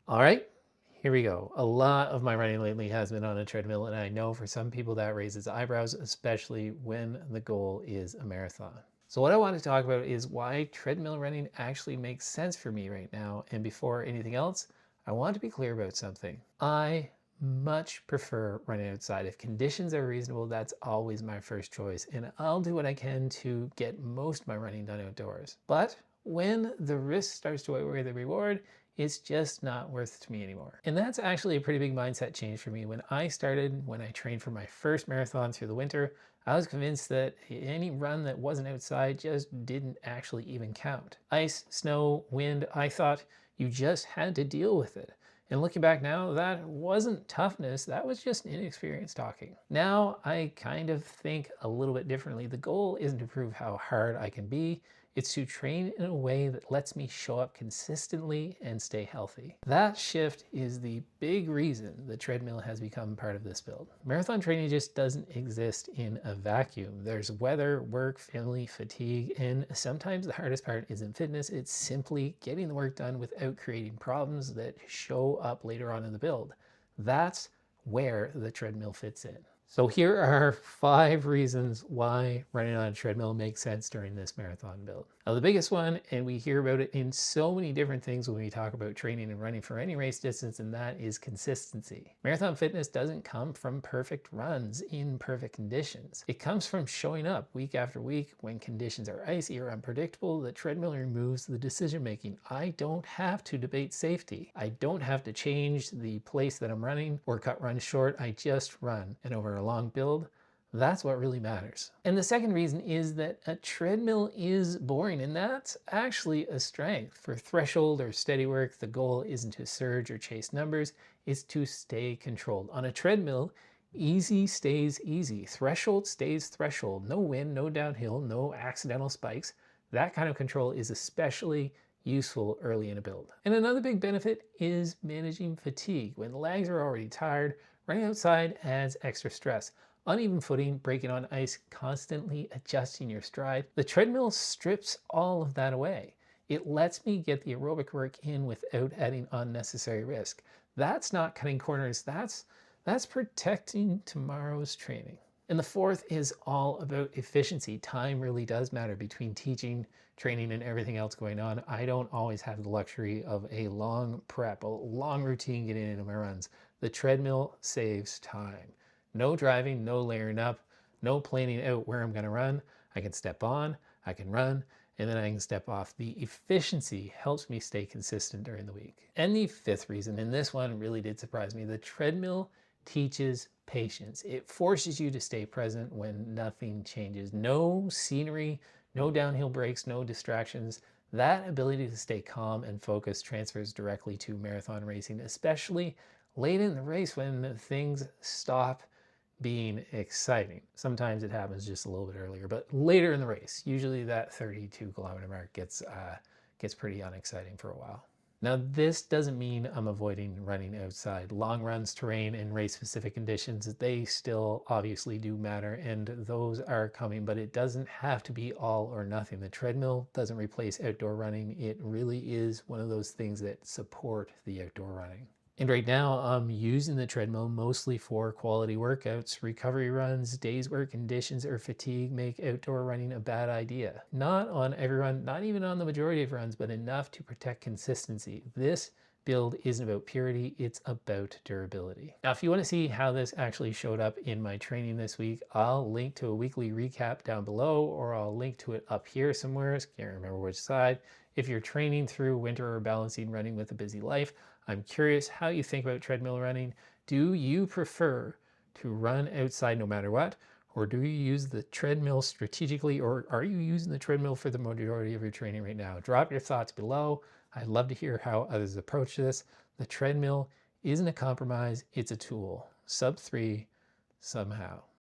All right, here we go. A lot of my running lately has been on a treadmill, and I know for some people that raises eyebrows, especially when the goal is a marathon. So what I want to talk about is why treadmill running actually makes sense for me right now. And before anything else, I want to be clear about something. I much prefer running outside. If conditions are reasonable, that's always my first choice. And I'll do what I can to get most of my running done outdoors. But when the risk starts to outweigh the reward, it's just not worth it to me anymore. And that's actually a pretty big mindset change for me. When I trained for my first marathon through the winter, I was convinced that any run that wasn't outside just didn't actually even count. Ice, snow, wind, I thought you just had to deal with it. And looking back now, that wasn't toughness, that was just inexperience talking. Now I kind of think a little bit differently. The goal isn't to prove how hard I can be, it's to train in a way that lets me show up consistently and stay healthy. That shift is the big reason the treadmill has become part of this build. Marathon training just doesn't exist in a vacuum. There's weather, work, family, fatigue, and sometimes the hardest part isn't fitness, it's simply getting the work done without creating problems that show up later on in the build. That's where the treadmill fits in. So here are 5 reasons why running on a treadmill makes sense during this marathon build. Now the biggest one, and we hear about it in so many different things when we talk about training and running for any race distance, and that is consistency. Marathon fitness doesn't come from perfect runs in perfect conditions. It comes from showing up week after week when conditions are icy or unpredictable. The treadmill removes the decision making. I don't have to debate safety. I don't have to change the place that I'm running or cut runs short. I just run. And over a long build, that's what really matters. And the second reason is that a treadmill is boring, and that's actually a strength. For threshold or steady work, the goal isn't to surge or chase numbers, it's to stay controlled. On a treadmill, easy stays easy. Threshold stays threshold. No wind, no downhill, no accidental spikes. That kind of control is especially useful early in a build. And another big benefit is managing fatigue. When legs are already tired, running outside adds extra stress. Uneven footing, breaking on ice, constantly adjusting your stride. The treadmill strips all of that away. It lets me get the aerobic work in without adding unnecessary risk. That's not cutting corners, that's protecting tomorrow's training. And the fourth is all about efficiency. Time really does matter between teaching, training, and everything else going on. I don't always have the luxury of a long prep, a long routine getting into my runs. The treadmill saves time. No driving, no layering up, no planning out where I'm going to run. I can step on, I can run, and then I can step off. The efficiency helps me stay consistent during the week. And the fifth reason, and this one really did surprise me, the treadmill teaches patience. It forces you to stay present when nothing changes. No scenery, no downhill breaks, no distractions. That ability to stay calm and focused transfers directly to marathon racing, especially late in the race when things stop being exciting. Sometimes it happens just a little bit earlier, but later in the race, usually that 32-kilometer mark gets pretty unexciting for a while. Now, this doesn't mean I'm avoiding running outside. Long runs, terrain, and race-specific conditions, they still obviously do matter, and those are coming, but it doesn't have to be all or nothing. The treadmill doesn't replace outdoor running. It really is one of those things that support the outdoor running. And right now I'm using the treadmill mostly for quality workouts. Recovery runs, days where conditions or fatigue make outdoor running a bad idea. Not on every run, not even on the majority of runs, but enough to protect consistency. This build isn't about purity, it's about durability. Now, if you want to see how this actually showed up in my training this week, I'll link to a weekly recap down below, or I'll link to it up here somewhere. Can't remember which side. If you're training through winter or balancing running with a busy life, I'm curious how you think about treadmill running. Do you prefer to run outside no matter what? Or do you use the treadmill strategically? Or are you using the treadmill for the majority of your training right now? Drop your thoughts below. I'd love to hear how others approach this. The treadmill isn't a compromise, it's a tool. Sub 3 somehow.